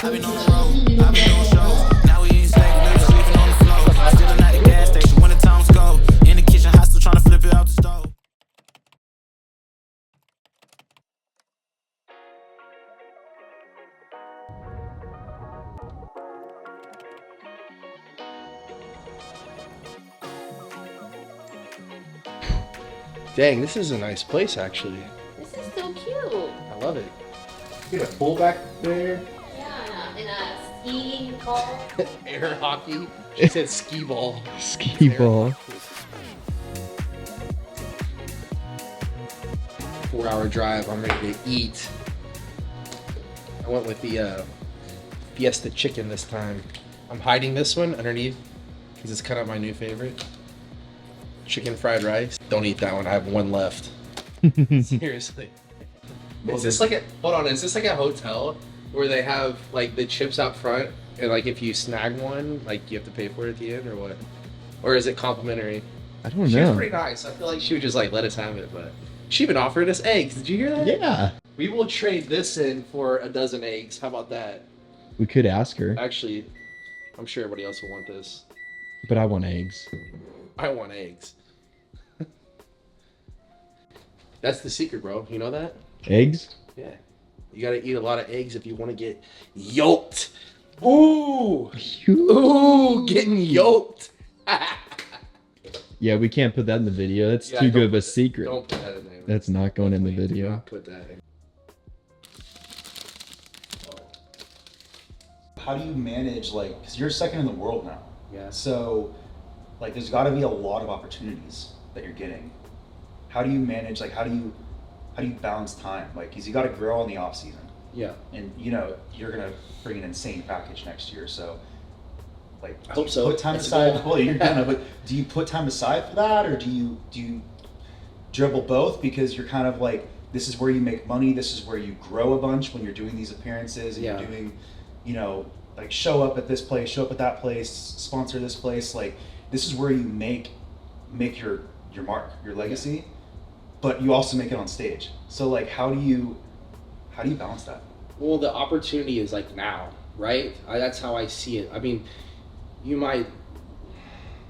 I've been on the road, I've been doing shows. Now we ain't stable, baby, sleeping on the floor. Still at the gas station when the times go. In the kitchen, hot still trying to flip it out the stove. Dang, this is a nice place actually. This is so cute. I love it. You get a pool back there. Yeah, and a ski ball. Air hockey. She said ski ball. Ski ball. 4-hour drive. I'm ready to eat. I went with the Fiesta chicken this time. I'm hiding this one underneath because it's kind of my new favorite. Chicken fried rice. Don't eat that one. I have one left. Seriously. Is this like a hold on? Is this like a hotel where they have like the chips out front and like if you snag one, like you have to pay for it at the end or what? Or is it complimentary? I don't She know. was pretty nice. I feel like she would just like let us have it, but she even offered us eggs. Did you hear that? Yeah. We will trade this in for a dozen eggs. How about that? We could ask her, Actually, I'm sure everybody else will want this. but I want eggs. I want eggs. That's the secret, bro. You know that? Eggs? Yeah. You gotta eat a lot of eggs if you want to get yoked. Ooh! Ooh, getting yoked. Yeah, we can't put that in the video. That's Yeah, too good don't of a secret. Don't put that in there. That's not going in the Please do video. not put that in. How do you manage, like, because you're second in the world now. Yeah. So, like, there's got to be a lot of opportunities that you're getting. How do you manage, like, how do you balance time? Like, because you got to grow in the off season. Yeah. And, you know, you're going to bring an insane package next year. So, like, I hope so. put time That's the aside. goal. Well, you're gonna, but do you put time aside for that, or do you dribble both? Because you're kind of like, this is where you make money. This is where you grow a bunch when you're doing these appearances and Yeah. you're doing, you know, like show up at this place, show up at that place, sponsor this place. Like, this is where you make your mark, your legacy, but you also make it on stage. So, like, how do you balance that? Well, the opportunity is like now, right? That's how I see it. I mean, you might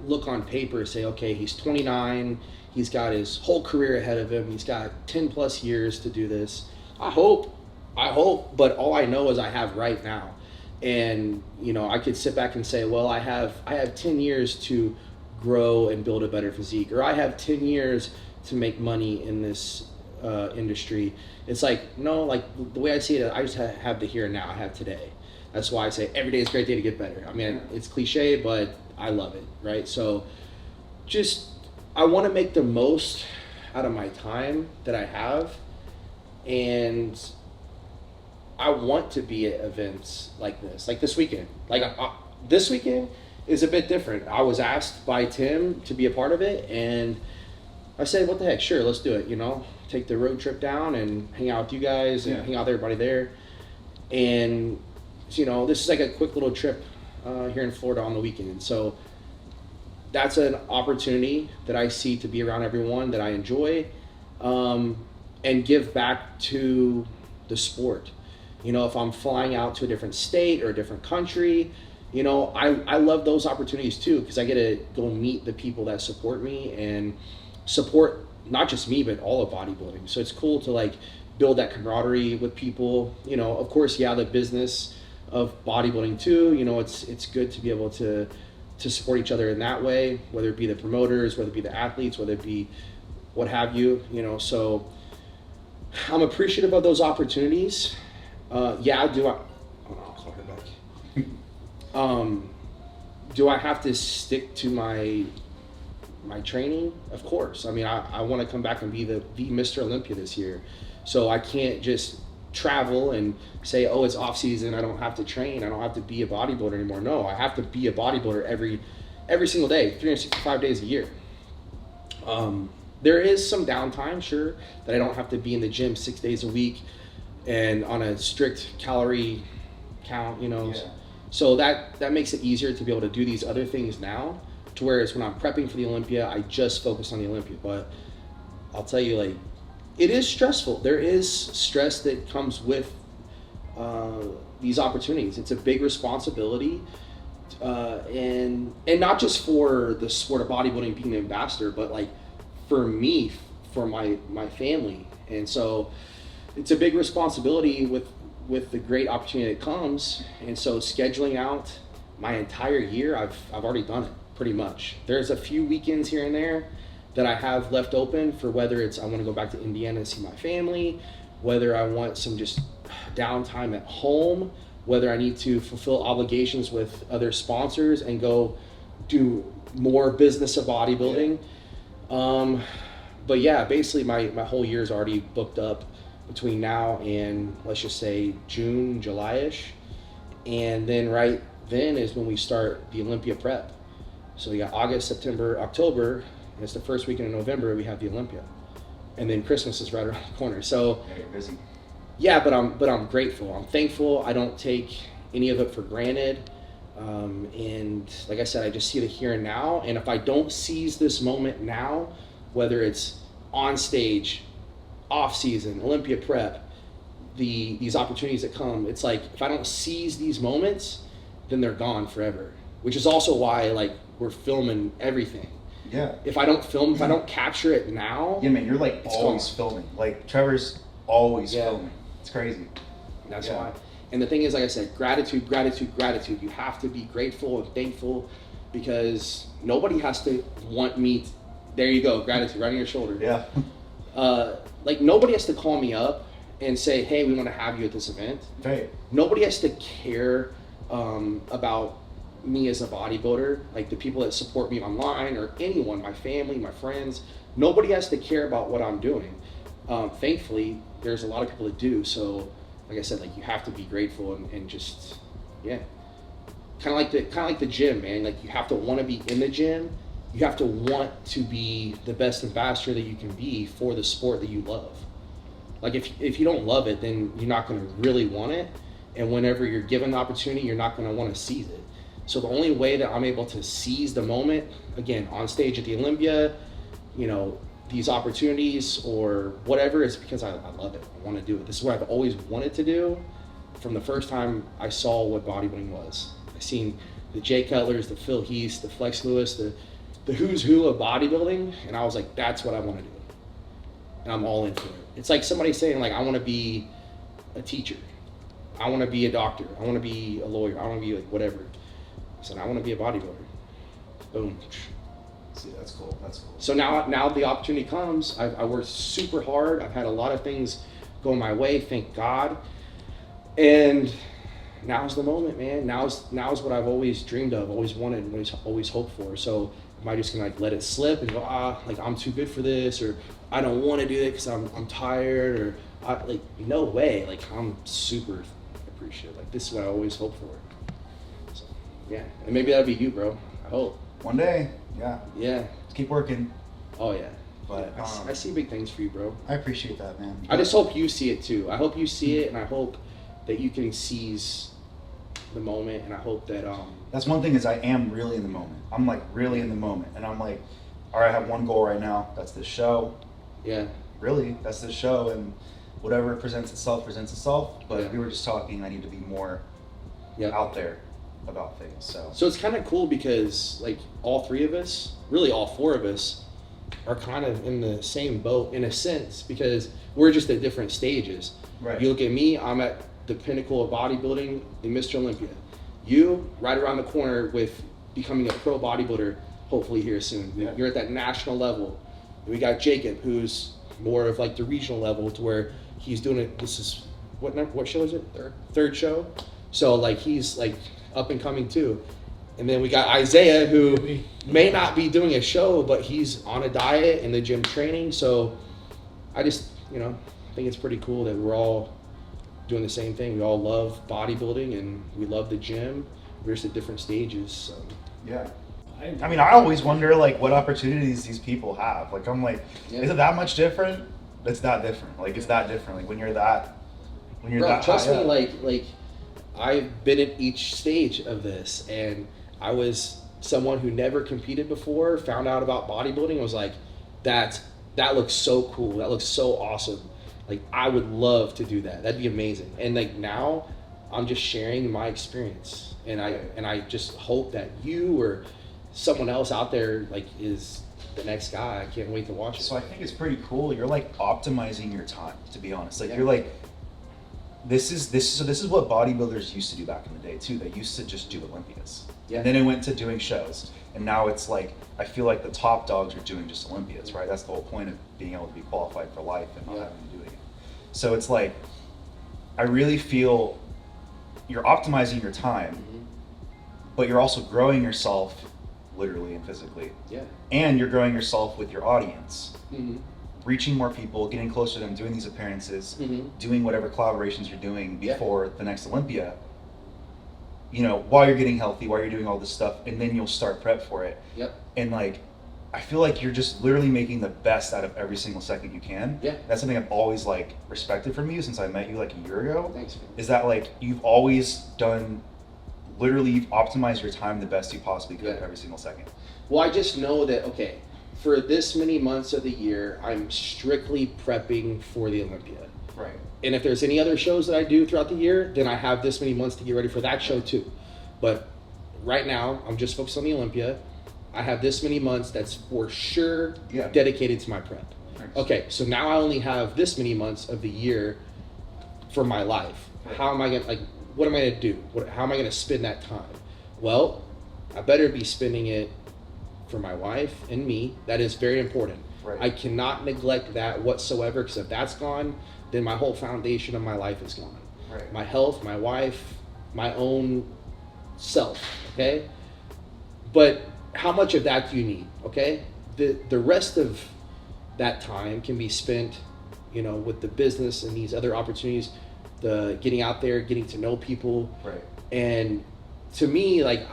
look on paper and say, okay, he's 29, he's got his whole career ahead of him, he's got 10 plus years to do this. I hope, but all I know is I have right now. And, you know, I could sit back and say, well, I have 10 years to grow and build a better physique, or I have 10 years to make money in this industry. It's like, no, like the way I see it, I just have the here and now. I have today. That's why I say every day is a great day to get better. I mean, it's cliche, but I love it, right? So just, I want to make the most out of my time that I have. And I want to be at events like this, like this weekend. Like this weekend is a bit different. I was asked by Tim to be a part of it, and I said, what the heck, sure, let's do it, you know? Take the road trip down and hang out with you guys and hang out with everybody there. And, you know, this is like a quick little trip here in Florida on the weekend. So that's an opportunity that I see to be around everyone that I enjoy, and give back to the sport. You know, if I'm flying out to a different state or a different country, you know, I love those opportunities too, because I get to go meet the people that support me and support not just me, but all of bodybuilding. So it's cool to like build that camaraderie with people. You know, of course, yeah, the business of bodybuilding too, you know, it's good to be able to support each other in that way, whether it be the promoters, whether it be the athletes, whether it be what have you, you know. So I'm appreciative of those opportunities. Hold on, I'll call her back. Do I have to stick to my training? Of course. I mean, I want to come back and be Mr. Olympia this year. So I can't just travel and say, oh, it's off season, I don't have to train, I don't have to be a bodybuilder anymore. No, I have to be a bodybuilder every single day, 365 days a year. There is some downtime, sure, that I don't have to be in the gym 6 days a week and on a strict calorie count, you know. Yeah. So that makes it easier to be able to do these other things now, to whereas when I'm prepping for the Olympia, I just focus on the Olympia. But I'll tell you, like, it is stressful. There is stress that comes with these opportunities. It's a big responsibility, and not just for the sport of bodybuilding being an ambassador, but like for me, for my family. And so it's a big responsibility with the great opportunity that comes. And so scheduling out my entire year, I've already done it pretty much. There's a few weekends here and there that I have left open for whether it's I want to go back to Indiana and see my family, whether I want some just downtime at home, whether I need to fulfill obligations with other sponsors and go do more business of bodybuilding. But yeah, basically my whole year is already booked up between now and let's just say June, July-ish. And then right then is when we start the Olympia prep. So we got August, September, October, and it's the first weekend in November we have the Olympia. And then Christmas is right around the corner. So Yeah, you're busy. yeah, but I'm grateful. I'm thankful. I don't take any of it for granted. And like I said, I just see the here and now. And if I don't seize this moment now, whether it's on stage, off season, Olympia prep, these opportunities that come, it's like if I don't seize these moments, then they're gone forever. Which is also why like we're filming everything. Yeah. If I don't film, if I don't capture it now, Yeah, man, you're like It's always gone. filming. Like Trevor's always Yeah. filming. It's crazy. that's Yeah. why. And the thing is, like I said, gratitude, gratitude, gratitude. You have to be grateful and thankful because nobody has to want me. There you go, gratitude right on your shoulder. Yeah. Like nobody has to call me up and say, hey, we want to have you at this event. Right. Nobody has to care about me as a bodybuilder. Like the people that support me online or anyone, my family, my friends, nobody has to care about what I'm doing. Thankfully, there's a lot of people that do. So like I said, like you have to be grateful and just, yeah. Kind of like the gym, man. Like you have to want to be in the gym. You have to want to be the best ambassador that you can be for the sport that you love. Like if you don't love it, then you're not going to really want it. And whenever you're given the opportunity, you're not going to want to seize it. So the only way that I'm able to seize the moment, again, on stage at the Olympia, you know, these opportunities or whatever, is because I love it. I want to do it. This is what I've always wanted to do from the first time I saw what bodybuilding was. I seen the Jay Cutlers, the Phil Heath, the Flex Lewis, the who's who of bodybuilding, and I was like, that's what I want to do. And I'm all in for it. It's like somebody saying, like, I want to be a teacher. I want to be a doctor. I want to be a lawyer. I want to be like whatever. I said, I want to be a bodybuilder. Boom. See, that's cool. That's cool. So now the opportunity comes. I worked super hard. I've had a lot of things go my way, thank God. And now's the moment, man. Now's what I've always dreamed of, always wanted, always hoped for. So am I just gonna like let it slip and go, like I'm too good for this, or I don't want to do it because I'm tired, or like no way. Like I'm super appreciative. Like this is what I always hoped for. So yeah, and maybe that'll be you, bro. I hope. One day, yeah. Yeah. Let's keep working. Oh yeah. But Yeah, I see big things for you, bro. I appreciate that, man. I just hope you see it too. I hope you see it, and I hope that you can seize the moment, and I hope that That's one thing is I am really in the moment. I'm like really in the moment, and I'm like, all right, I have one goal right now. That's this show. yeah. Really, that's this show, and whatever presents itself. But Yeah. we were just talking. I need to be more Yeah. out there about things. So So it's kind of cool because like all three of us, really all four of us, are kind of in the same boat in a sense because we're just at different stages. Right. You look at me, I'm at the pinnacle of bodybuilding in Mr. Olympia. You, right around the corner with becoming a pro bodybuilder, hopefully here soon. Yeah. You're at that national level. We got Jacob, who's more of like the regional level to where he's doing it. This is, what show is it? Third show? So like he's like up and coming too. And then we got Isaiah, who may not be doing a show, but he's on a diet in the gym training. So I just, think it's pretty cool that we're all doing the same thing. We all love bodybuilding and we love the gym. We're just at different stages. So yeah. I mean, I always wonder like what opportunities these people have. Like I'm like, Yeah. is it that much different? It's that different. Like it's that different. Like when you're Bro, that trust high me, up. like I've been at each stage of this, and I was someone who never competed before, found out about bodybuilding, and was like, that looks so cool, that looks so awesome. Like I would love to do that. That'd be amazing. And like now, I'm just sharing my experience, and I just hope that you or someone else out there like is the next guy. I can't wait to watch it. So I think it's pretty cool. You're like optimizing your time, to be honest. Like Yeah. you're like, this is what bodybuilders used to do back in the day too. They used to just do Olympias. Yeah. And then it went to doing shows. And now it's like, I feel like the top dogs are doing just Olympias, right? That's the whole point of being able to be qualified for life and not Yeah. having to do it. So it's like, I really feel you're optimizing your time, but you're also growing yourself literally and physically. Yeah. And you're growing yourself with your audience. Mm-hmm. Reaching more people, getting closer to them, doing these appearances, doing whatever collaborations you're doing Yeah. before the next Olympia, you know, while you're getting healthy, while you're doing all this stuff, and then you'll start prep for it. Yep. And like, I feel like you're just literally making the best out of every single second you can. Yeah. That's something I've always like respected from you since I met you like a year ago. Thanks, man. Is that like, you've always done, literally you've optimized your time the best you possibly could Yeah. every single second. Well, I just know that, okay, for this many months of the year, I'm strictly prepping for the Olympia. Right. And if there's any other shows that I do throughout the year, then I have this many months to get ready for that show too. But right now, I'm just focused on the Olympia. I have this many months that's for sure Yeah. dedicated to my prep. Nice. Okay, so now I only have this many months of the year for my life. How am I gonna, like, what am I gonna do? How am I gonna spend that time? Well, I better be spending it for my wife and me. That is very important. Right. I cannot neglect that whatsoever, because if that's gone, then my whole foundation of my life is gone. Right. My health, my wife, my own self, okay? But how much of that do you need, okay? The rest of that time can be spent, you know, with the business and these other opportunities, the getting out there, getting to know people. Right. And to me, like,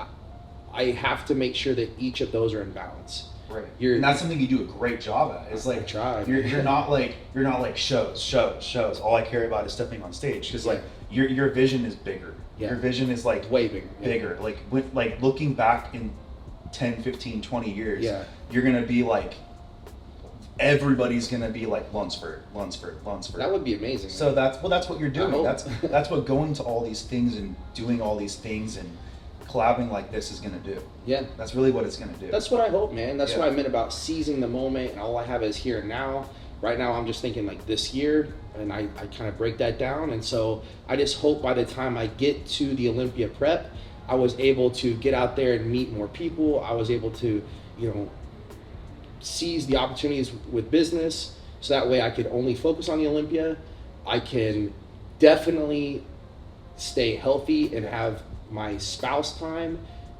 I have to make sure that each of those are in balance. Right. You're- And that's something you do a great job at. It's I like try. you're not like shows. All I care about is stepping on stage, because like your vision is bigger. Yeah. Your vision is like Way bigger. bigger. Like with like looking back in 10, 15, 20 years, Yeah. you're gonna be like, everybody's gonna be like Lunsford. That would be amazing. So that's what you're doing. hope. That's what going to all these things and doing all these things and collabing like this is gonna do. yeah. That's really what it's gonna do. That's what I hope, man. That's Yeah. what I meant about seizing the moment, and all I have is here and now. Right now, I'm just thinking like this year, and I kind of break that down. And so I just hope by the time I get to the Olympia prep, I was able to get out there and meet more people. I was able to, you know, seize the opportunities with business, so that way I could only focus on the Olympia. I can definitely stay healthy and have my spouse time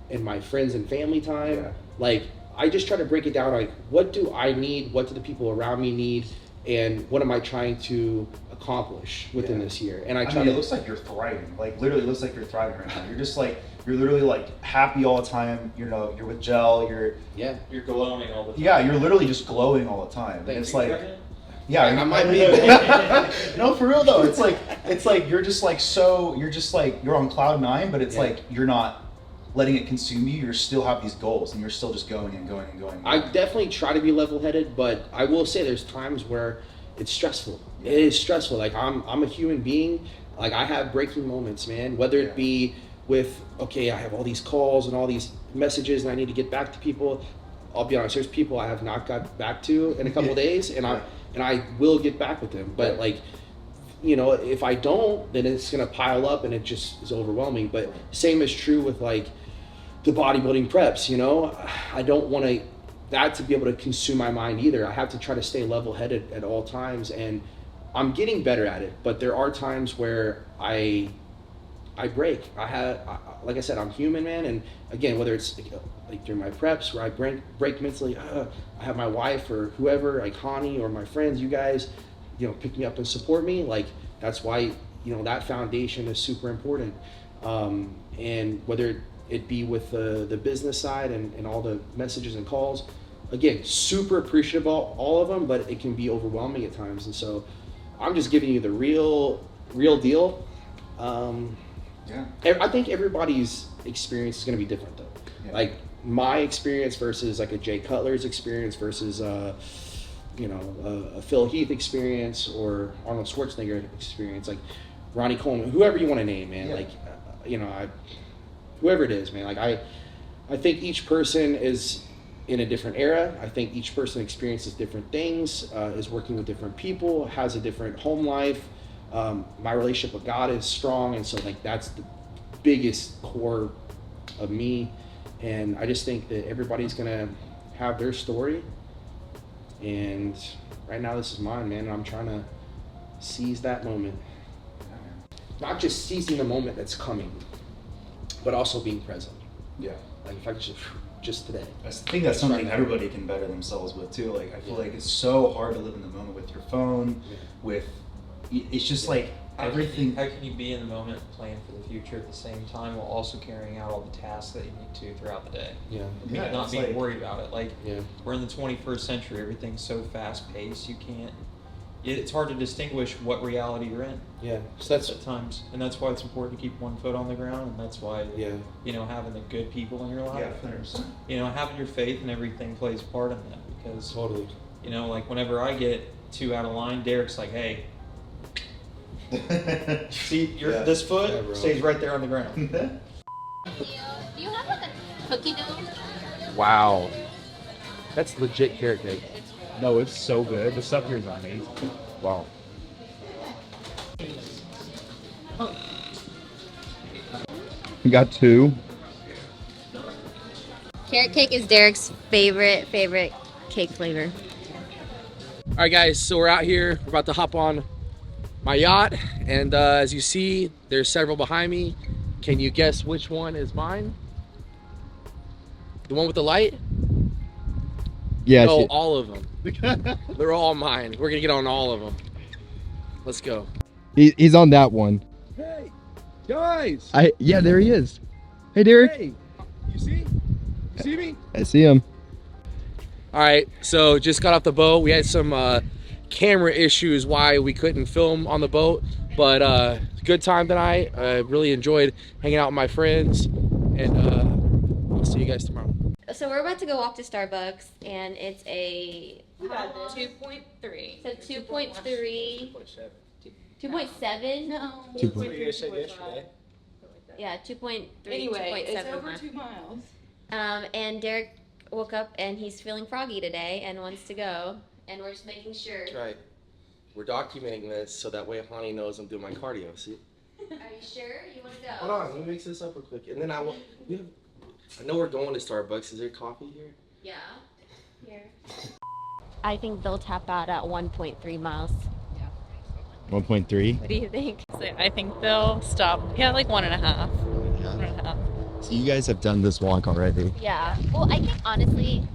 and my friends and family time. Yeah. Like, I just try to break it down, like, what do I need, what do the people around me need, and what am I trying to accomplish within Yeah. this year? And I I try mean, it to, looks like you're thriving. Like literally, it looks like you're thriving right now. You're just like, you're literally like happy all the time. You know, you're with gel. yeah. You're glowing all the time. Yeah, you're literally just glowing all the time. And Thank it's you. like, yeah, I might be. No, for real though. It's like you're just like you're on cloud 9, but it's Yeah. like you're not letting it consume you. You still have these goals, and you're still just going and going and going. And I going. definitely try to be level-headed, but I will say there's times where it's stressful. It is stressful. Like, I'm a human being. Like, I have breaking moments, man. Whether Yeah. it be with, okay, I have all these calls and all these messages, and I need to get back to people. I'll be honest. There's people I have not got back to in a couple of days, and I will get back with them. But like, you know, if I don't, then it's gonna pile up, and it just is overwhelming. But same is true with like the bodybuilding preps. You know, I don't want that to be able to consume my mind either. I have to try to stay level-headed at all times, and I'm getting better at it. But there are times where I break. Like I said, I'm human, man. And again, whether it's like during my preps where I break mentally, I have my wife or whoever, like Hani or my friends, you guys, you know, pick me up and support me. Like, that's why, you know, that foundation is super important. And whether it be with the business side and all the messages and calls, again, super appreciative of all of them, but it can be overwhelming at times. And so I'm just giving you the real deal. Yeah. I think everybody's experience is going to be different though. Yeah. Like, my experience versus like a Jay Cutler's experience versus you know, a Phil Heath experience or Arnold Schwarzenegger experience, like Ronnie Coleman, whoever you want to name, man. Yeah. Like, you know, whoever it is, man. Like I think each person is in a different era. I think each person experiences different things, is working with different people, has a different home life. My relationship with God is strong, and so like that's the biggest core of me. And I just think that everybody's gonna have their story. And right now, this is mine, man. And I'm trying to seize that moment. Not just seizing the moment that's coming, but also being present. Yeah. Like if I could just today. I think that's something everybody can better themselves with too. Like I feel like it's so hard to live in the moment with your phone, with it's just like everything. How can you be in the moment, plan for the future at the same time, while also carrying out all the tasks that you need to throughout the day? Yeah. Yeah, Not it's being like- worried about it. Like Yeah. we're in the 21st century. Everything's so fast paced. You can't. It's hard to distinguish what reality you're in. Yeah. So that's At times, and that's why it's important to keep one foot on the ground, and that's why you know, having the good people in your life, Yeah, and, 100%. you know, having your faith and everything plays a part in that, because totally. you know, like whenever I get too out of line, Derek's like, hey, see, Yeah. this foot Yeah, bro. stays right there on the ground. Do you have like a cookie dough? Wow. That's legit carrot cake. No, it's so good. The stuff here is amazing. Wow. We got 2. Carrot cake is Derek's favorite cake flavor. All right, guys. So we're out here. We're about to hop on my yacht, and as you see, there's several behind me. Can you guess which one is mine? The one with the light? Yeah. No, all of them. They're all mine. We're gonna get on all of them. Let's go. He's on that one. Hey, guys. Yeah, there he is. Hey, Derek. Hey, you see? You see me? I see him. All right, so just got off the boat. We had some camera issues why we couldn't film on the boat, but good time tonight. Really enjoyed hanging out with my friends, and I'll see you guys tomorrow. So we're about to go walk to Starbucks, and it's a 2.3. so 2.3, 2.7. No. 2.3. Yeah, 2.3. Anyway, it's 2.7 over miles. 2 miles. And Derek woke up and he's feeling froggy today and wants to go, and we're just making sure. That's right. We're documenting this so that way Hani knows I'm doing my cardio. See? Are you sure you want to go? Hold on, let me mix this up real quick, and then I will. I know we're going to Starbucks. Is there coffee here? Yeah. Here. I think they'll tap out at 1.3 miles. 1.3. What do you think? So I think they'll stop. Yeah, like 1.5. 1.5. So you guys have done this walk already. Yeah. Well, I think honestly,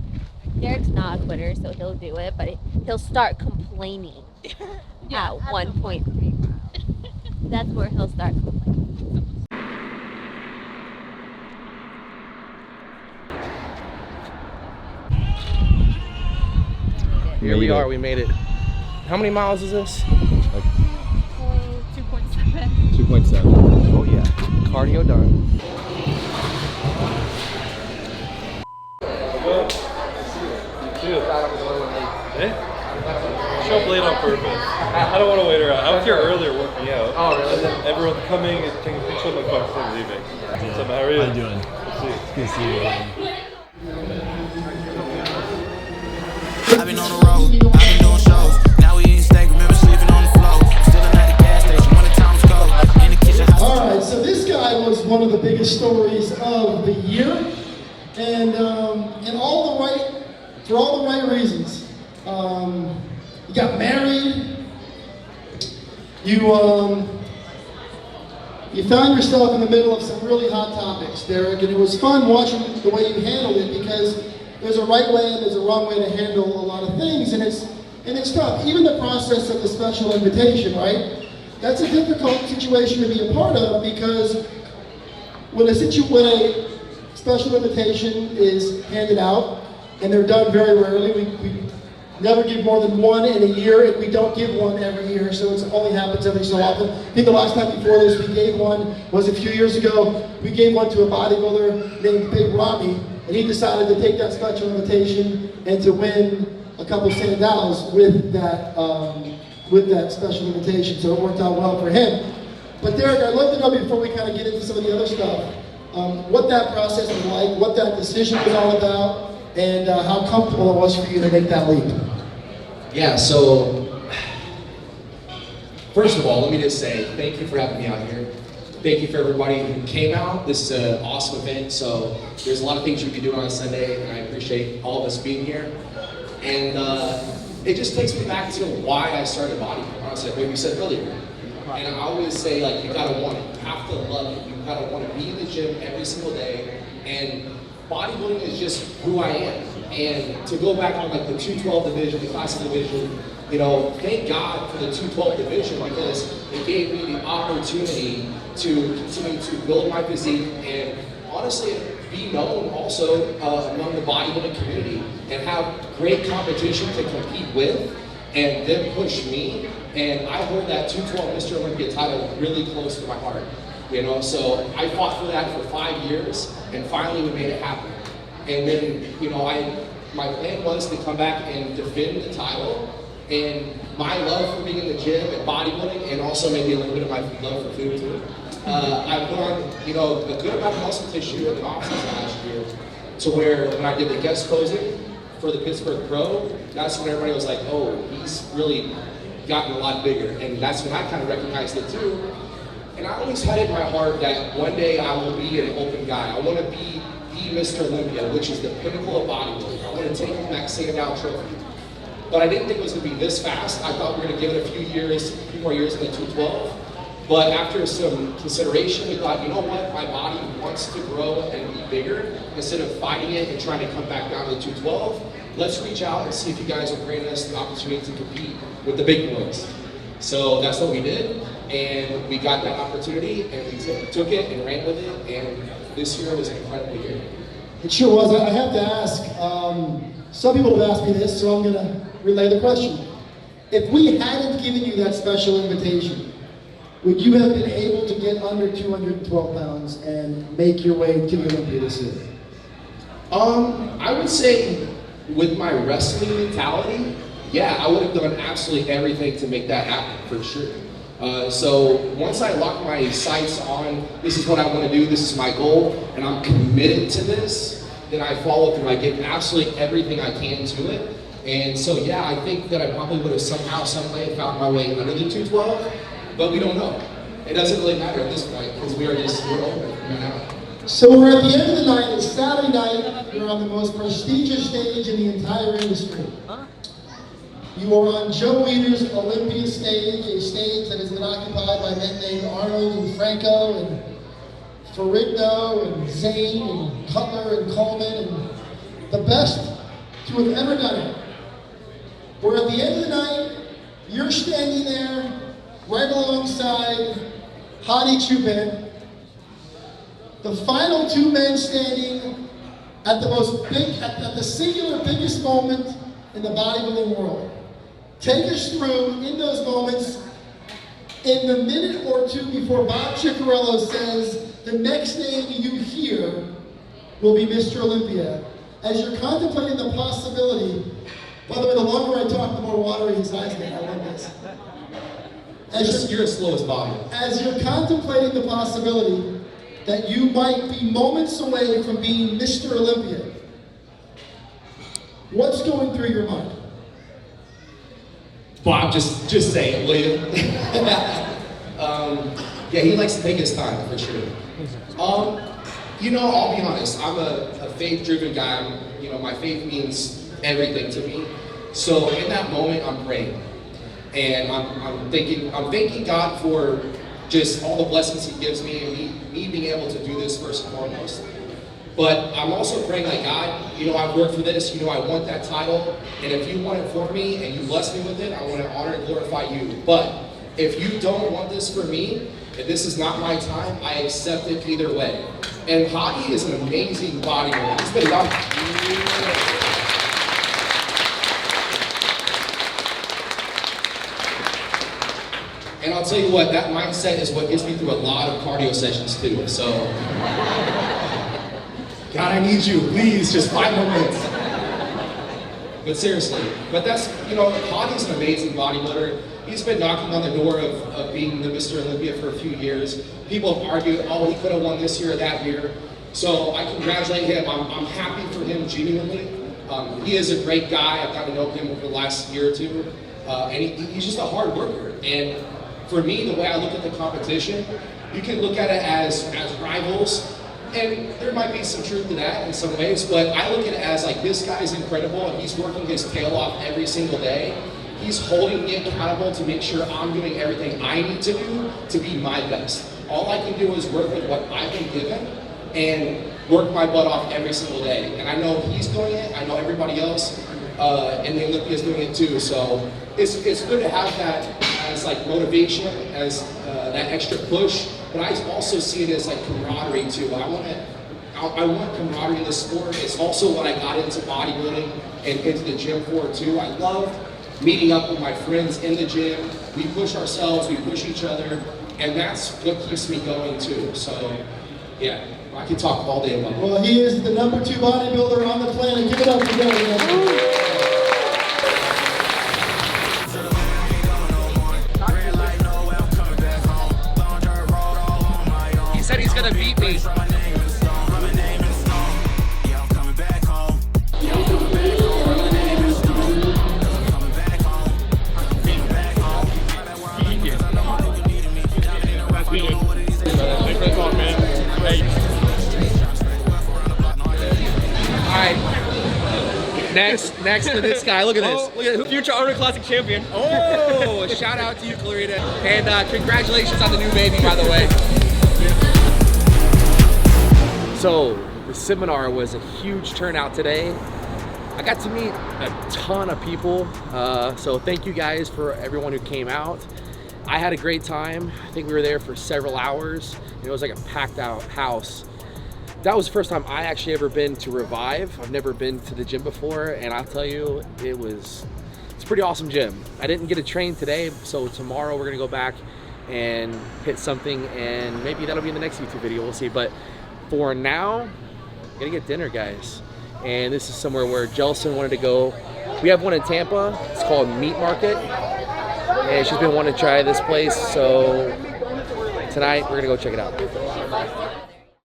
Derek's not a quitter, so he'll do it, but he'll start complaining at 1.3 miles. That's where he'll start complaining. Here we are. We made it. How many miles is this? 2.7. 2.7. Oh yeah. Cardio done. Show up late on purpose. I don't want to wait around. I was here earlier working out. Oh, really? And then everyone's coming and taking pictures of my bucks and leaving. So how are you? How you doing? Let's see. Good to see you. I've been on the road, I've been doing shows. Now we eating steak, remember sleeping on the floor. Still at the gas station when the times go. In the kitchen, All right, so this guy was one of the biggest stories of the year, and for all the right reasons. You got married. You found yourself in the middle of some really hot topics, Derek, and it was fun watching the way you handled it, because there's a right way and there's a wrong way to handle a lot of things, and it's tough. Even the process of the special invitation, right? That's a difficult situation to be a part of, because when a special invitation is handed out, and they're done very rarely, we never give more than one in a year, and we don't give one every year, so it only happens every so often. I think the last time before this we gave one was a few years ago. We gave one to a bodybuilder named Big Robbie, and he decided to take that special invitation and to win a couple stand-outs with that special invitation, so it worked out well for him. But Derek, I'd love to know before we kind of get into some of the other stuff, what that process was like, what that decision was all about, and how comfortable it was for you to make that leap. Yeah, so first of all, let me just say thank you for having me out here. Thank you for everybody who came out. This is an awesome event, so there's a lot of things you can be doing on Sunday, and I appreciate all of us being here. And it just takes me back to why I started bodybuilding, honestly, like you said earlier. And I always say, like, you gotta want it. You have to love it. You gotta want to be in the gym every single day. And bodybuilding is just who I am. And to go back on like the 212 division, the classic division, you know, thank God for the 212 division because it gave me the opportunity to continue to build my physique and honestly be known also among the bodybuilding community and have great competition to compete with and then push me. And I hold that 212 Mr. Olympia title really close to my heart. You know, so I fought for that for 5 years and finally we made it happen. And then, you know, my plan was to come back and defend the title. And my love for being in the gym and bodybuilding, and also maybe a little bit of my love for food too. I put on, you know, a good amount of muscle tissue in the offseason last year, to where when I did the guest posing for the Pittsburgh Pro, that's when everybody was like, oh, he's really gotten a lot bigger. And that's when I kind of recognized it too. And I always had it in my heart that one day I will be an open guy. I want to be the Mr. Olympia, which is the pinnacle of bodybuilding. I want to take home that standout trophy. But I didn't think it was going to be this fast. I thought we were going to give it a few more years in the 212. But after some consideration, we thought, you know what, my body wants to grow and be bigger. Instead of fighting it and trying to come back down to the 212, let's reach out and see if you guys will grant us the opportunity to compete with the big boys. So that's what we did, and we got that opportunity, and we took it and ran with it, and this year was an incredible year. It sure was. I have to ask, some people have asked me this, so I'm going to relay the question. If we hadn't given you that special invitation, would you have been able to get under 212 pounds and make your way to the Olympia this year? I would say with my wrestling mentality, yeah, I would have done absolutely everything to make that happen, for sure. So once I lock my sights on, this is what I want to do, this is my goal, and I'm committed to this, then I follow through. I give absolutely everything I can to it. And so, yeah, I think that I probably would have somehow, some way found my way under the 212, but we don't know. It doesn't really matter at this point, because we're open right now. So we're at the end of the night, it's Saturday night, you're on the most prestigious stage in the entire industry. You are on Joe Weider's Olympia stage, a stage that has been occupied by men named Arnold and Franco and Ferrigno and Zane and Cutler and Coleman and the best to have ever done it. We're at the end of the night, you're standing there right alongside Hadi Chubin, the final two men standing at the singular biggest moment in the bodybuilding world. Take us through, in those moments, in the minute or two before Bob Ciccarello says, the next name you hear will be Mr. Olympia. As you're contemplating the possibility, by the way, the longer I talk, the more watery his eyes get. I love this. You're as slow as Bob. As you're contemplating the possibility that you might be moments away from being Mr. Olympia, what's going through your mind? Bob, just say it, will you? Yeah, he likes to take his time, for sure. You know, I'll be honest, I'm a faith-driven guy. You know, my faith means everything to me. So in that moment, I'm praying. And I'm thanking God for just all the blessings he gives me and me being able to do this first and foremost. But I'm also praying like, God, you know, I've worked for this, you know, I want that title, and if you want it for me and you bless me with it, I want to honor and glorify you. But if you don't want this for me, if this is not my time, I accept it either way. And Hadi is an amazing bodybuilder. He's been around. And I'll tell you what, that mindset is what gets me through a lot of cardio sessions too. So, God, I need you, please, just 5 more minutes. But seriously, but that's, Hotty's an amazing bodybuilder. He's been knocking on the door of being the Mr. Olympia for a few years. People have argued, oh, he could have won this year or that year. So I congratulate him. I'm happy for him genuinely. He is a great guy. I've gotten to know him over the last year or two. And he's just a hard worker. And for me, the way I look at the competition, you can look at it as rivals. And there might be some truth to that in some ways, but I look at it as like, this guy's incredible and he's working his tail off every single day. He's holding me accountable to make sure I'm doing everything I need to do to be my best. All I can do is work with what I've been given and work my butt off every single day. And I know he's doing it, I know everybody else in the Olympia's doing it too. So it's good to have that as like motivation, as that extra push. But I also see it as like camaraderie too. I want camaraderie in the sport. It's also what I got into bodybuilding and into the gym for too. I love meeting up with my friends in the gym. We push ourselves, we push each other, and that's what keeps me going too. So yeah, I can talk all day about it. Well, he is the #2 bodybuilder on the planet. Give it up for him. He said he's gonna beat me. Next to this guy, look at this. Look at Future Arnold Classic champion. Oh, shout out to you, Clarita. And congratulations on the new baby, by the way. So, the seminar was a huge turnout today. I got to meet a ton of people. So thank you guys for everyone who came out. I had a great time. I think we were there for several hours. It was like a packed out house. That was the first time I actually ever been to Revive. I've never been to the gym before, and I'll tell you, it's a pretty awesome gym. I didn't get a train today, so tomorrow we're gonna go back and hit something, and maybe that'll be in the next YouTube video, we'll see. But for now, I'm gonna get dinner, guys. And this is somewhere where Jelson wanted to go. We have one in Tampa, it's called Meat Market. And she's been wanting to try this place, so tonight we're gonna go check it out.